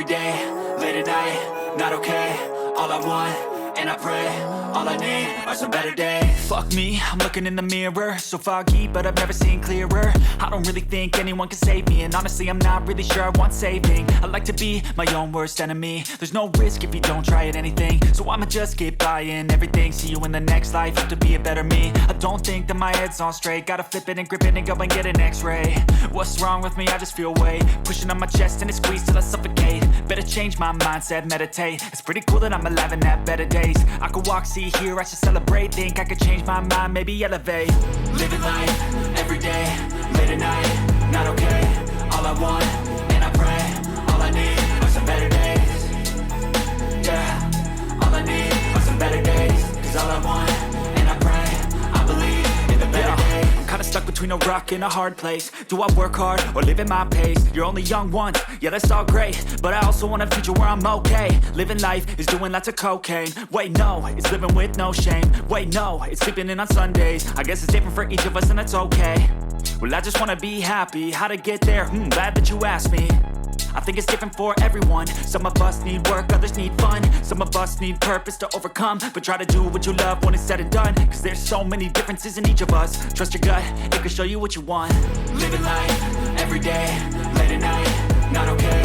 every day, late at night, not okay. All I want, and I pray, all I need are some better days. Fuck me, I'm looking in the mirror, so foggy, but I've never seen clearer. I don't really think anyone can save me, and honestly I'm not really sure I want saving. I like to be my own worst enemy. There's no risk if you don't try at anything, so I'ma just keep buying everything. See you in the next life, have to be a better me. I don't think that my head's on straight, gotta flip it and grip it and go and get an x-ray. What's wrong with me? I just feel weight pushing on my chest and it squeezes till I suffocate. Better change my mindset, meditate. It's pretty cool that I'm alive and have better days. I could walk, see, hear, I should celebrate. Think I could change my mind, maybe elevate. Living life, every day, late at night, not okay. All I want, and I pray, all I need are some better days. Yeah, all I need are some better days. Cause all I want, and I pray, I believe in the better days. I'm kinda stuck between a rock and a hard place. Do I work hard or live at my pace? You're only young once, yeah that's all great, but I also want a future where I'm okay. Living life is doing lots of cocaine. Wait no, it's living with no shame. Wait no, it's sleeping in on Sundays. I guess it's different for each of us and that's okay. Well I just wanna be happy, how to get there? Glad that you asked me. I think it's different for everyone. Some of us need work, others need fun. Some of us need purpose to overcome. But try to do what you love when it's said and done. Cause there's so many differences in each of us. Trust your gut, it can show you what you want. Living life, every day, late at night, not okay.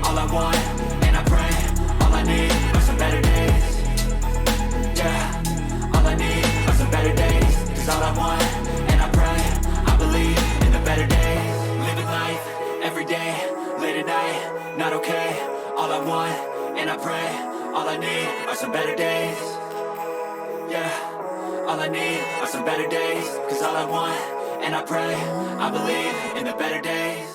All I want, and I pray, all I need are some better days. Yeah, all I need are some better days. Cause all I want, and I pray, I believe in the better days. Living life, every day, late at night, not okay. All I want, and I pray, all I need are some better days. Yeah, all I need are some better days. Cause all I want, and I pray, I believe in the better days.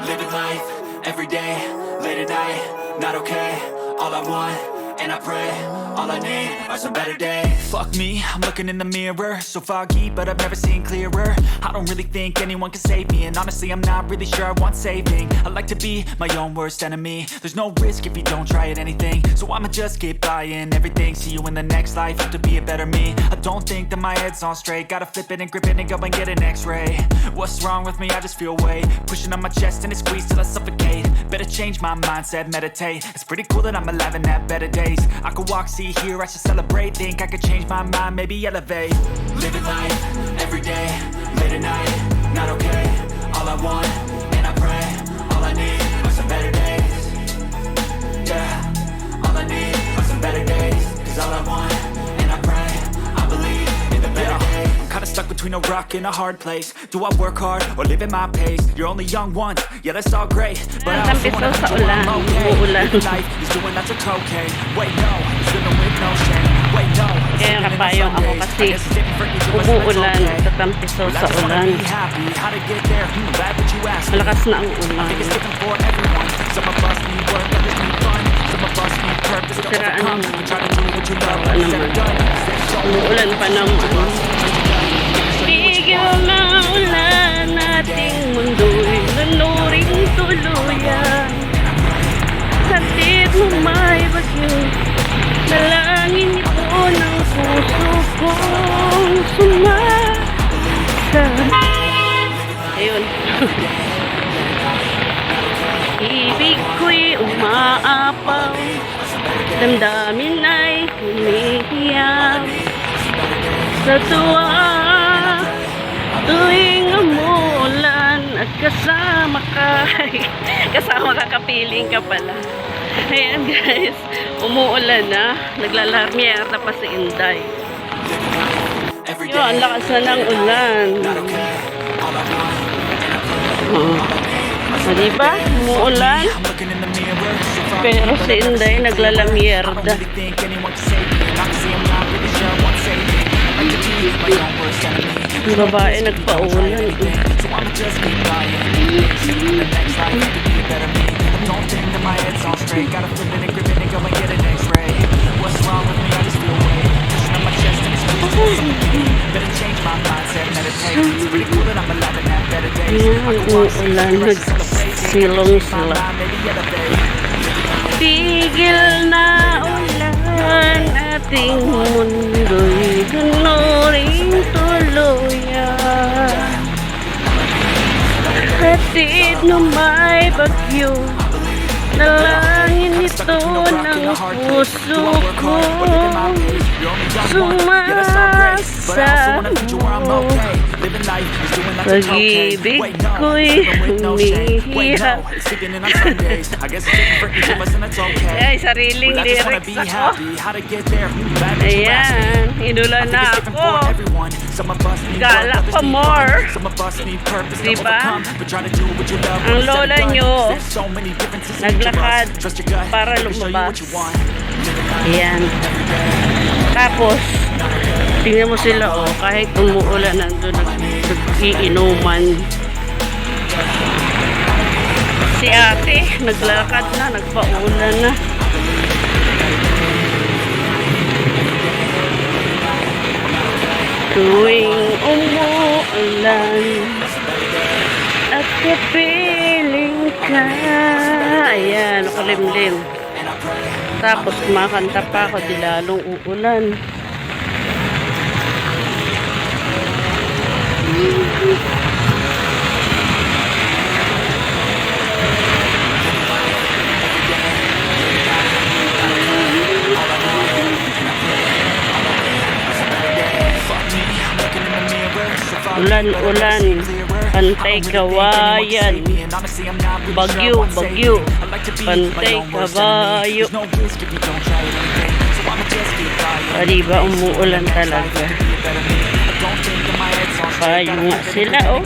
Living life, every day, late at night, not okay. All I want, and I pray, all I need are some better days. Fuck me, I'm looking in the mirror, so foggy, but I've never seen clearer. I don't really think anyone can save me, and honestly I'm not really sure I want saving. I like to be my own worst enemy. There's no risk if you don't try at anything, so I'ma just keep buying everything. See you in the next life, have to be a better me. I don't think that my head's on straight, gotta flip it and grip it and go and get an x-ray. What's wrong with me? I just feel weight pushing on my chest and it squeezes till I suffocate. Better change my mindset, meditate. It's pretty cool that I'm alive and have better days. I could walk, see, hear, I should celebrate. Think I could change my mind, maybe elevate. Living life, every day, late at night, not okay. All I want, and I pray, all I need are some better days. Yeah, all I need are some better days. Cause all I want, and I pray, I believe in the better days. I'm kinda stuck between a rock and a hard place. Do I work hard or live at my pace? You're only young once, yeah that's all great, but I also wanna Tampisaw sa future where I'm ulan, okay. umuulan. Living life is doing lots of cocaine. Wait no, it's living with no shame. Wait no, it's Kaya living in on kapayong ako Sundays. kasi I guess it's different for each of us and that's umuulan okay. sa Tampisaw Well, I sa just wanna ulan. be happy, how to get there? Glad that you asked me. Malakas na ang I ulan. think it's different for everyone. Some of us need work, others need fun. Some of us need purpose to Siraan overcome. naman. We try to do what you love, Ano it's said and naman. done. There's so many Umuulan pa naman. Tigil na ulan, ating mundo'y nanuring tuluyan. Hatid mo may bagyo, dalangin ito ng puso kong sumasa. Ayun. Ibig ko'y umaapaw, damdamin ay humihiyaw. Sa tuwa, tuwing umuulan at kasama ka. Kasama ka, kapiling ka pala. Ayan guys, umuulan na. Naglalarmier na pa si Inday. Yun, ang lakas na ng ulan. O diba? Umuulan. Pero si Inday naglalamierda. Yung babae nagpaulan. Uulan, nagsilong sila. Tigil na ulan ating mundo'y ganuring tuluyan. Hatid na may bagyo, nalangin ito ng puso ko. Sumasa mo, pag-ibig ko'y humihiyap. Ay, sariling lyrics ako. Ayan, inulan na ako. Gala pa more. Diba? Ang lola nyo naglakad para lumabas. Ayan. Tapos tingnan mo sila, oh, kahit umuulan nandun nag-iinuman. Si ate naglakad na, nagpaulan na. Tuwing umuulan at kapiling ka, ayan, nakalimlim. Tapos kumakanta pa ako, di lalong uulan. Ulan-ulan, pantay kawayan, bagyo, bagyo, pantay kabayo. Diba umuulan talaga? Kayo nga sila, oh.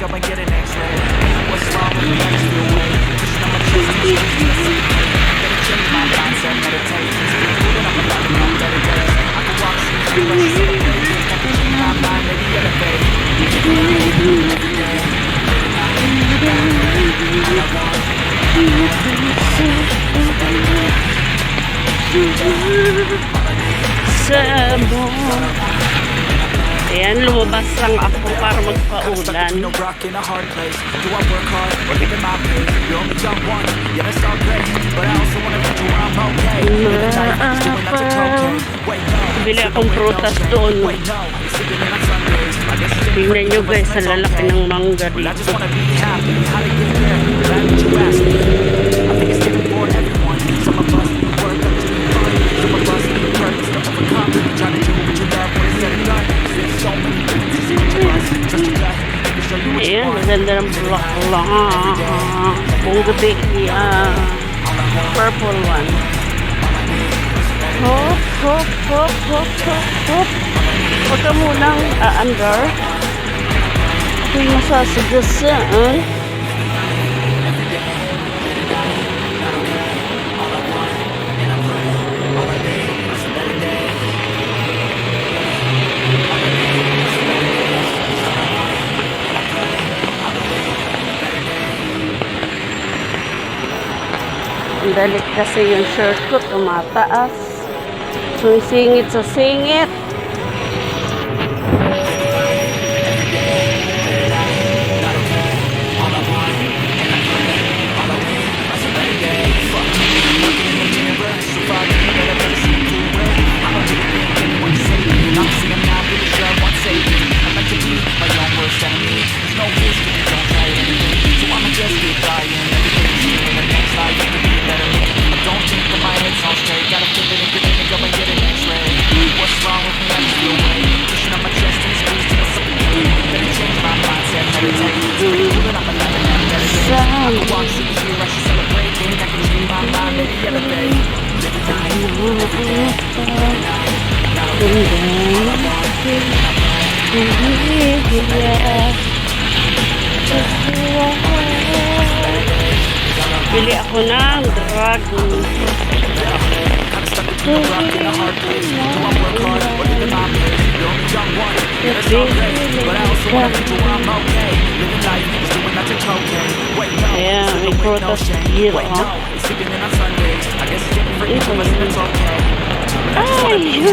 Sabo. Ayan, lumabas lang ako para magpaulan. Bili akong prutas doon. Tingnan nyo guys, ang lalaki ng mangga dito. Ayan, maganda ng bulak-bulak. Buong gabi, purple one. Hop, hop, hop, hop, hop, hop. Huwag ka munang aandar. Ako'y masasagasaan. Ang dalit kasi yung shirt ko tumataas. So, singit sa singit. Bili ako ng dragon. Ayan, may prutas here, ha? Ay!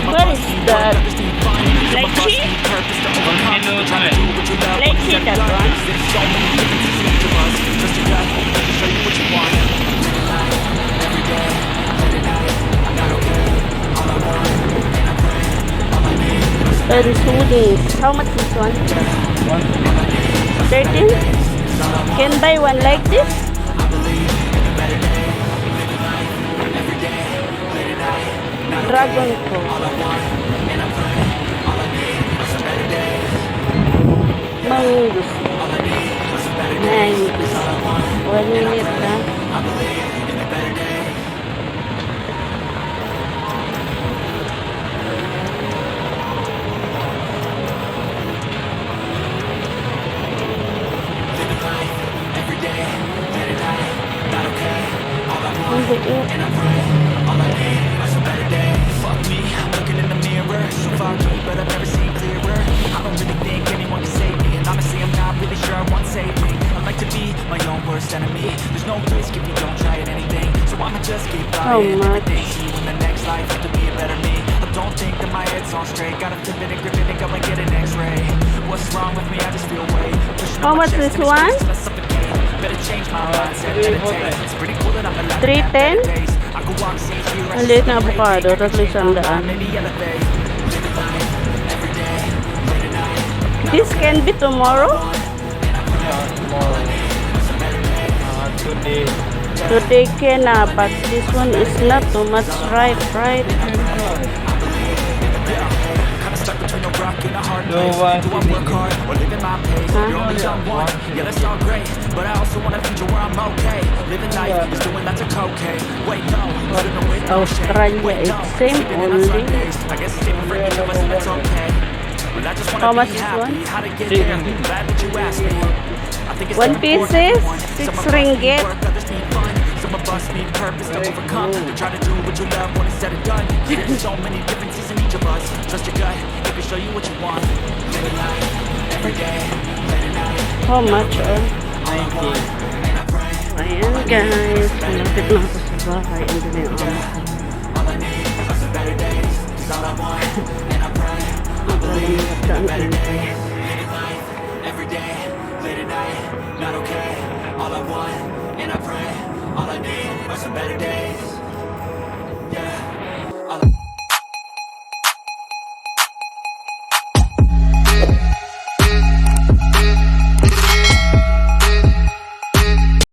What is that? Lychee? Lychee, that one? And hoodies. How much this one? 13? Can buy one like this? Dragon Fruit. Mangus. Mangus. 1 minute na. Hindi Fuck me, I'm looking in the mirror, so foggy, but I've never seen clearer. I don't really think anyone can save me, and honestly I'm not really sure I want saving. I like to be my own worst enemy. There's no risk if you don't try at anything, so I'ma just keep trying everything. See you in the next life, have to be a better me. I don't think that my head's on straight, gotta flip it and grip it and go and get an x-ray. What's wrong with me? I just feel weight. How much this one? Better change my mindset, meditate. It's pretty cool that I'm alive. 310? Ang liit na avocado, 300. This can be tomorrow? Today. Today can but this one is not too much ripe, right? No one. Yeah, that's all great, but I also want a future where I'm okay. Living life is doing lots of cocaine. Wait, no, Australia, it's same only. I guess it's different for each of us, and that's okay. Well, I just How wanna much be is happy. one? How to get there? Glad that you asked me. I think it's One important pieces, everyone. 6 Some of us need ringgit. work, others need fun. Some of us need purpose to overcome. To try to do what you love when it's said and done. There's so many differences in each of us. Trust your gut, it can show you what you want. Living life every day, late at night. How much? 90. Ayan guys, malapit na ako sa bahay. Ando na yung amo ko. All I need are some better days. It's all I want, and I pray. I believe Magdaan ang intay. living life every day, late at night, not okay. All I want, and I pray. All I need are some better days.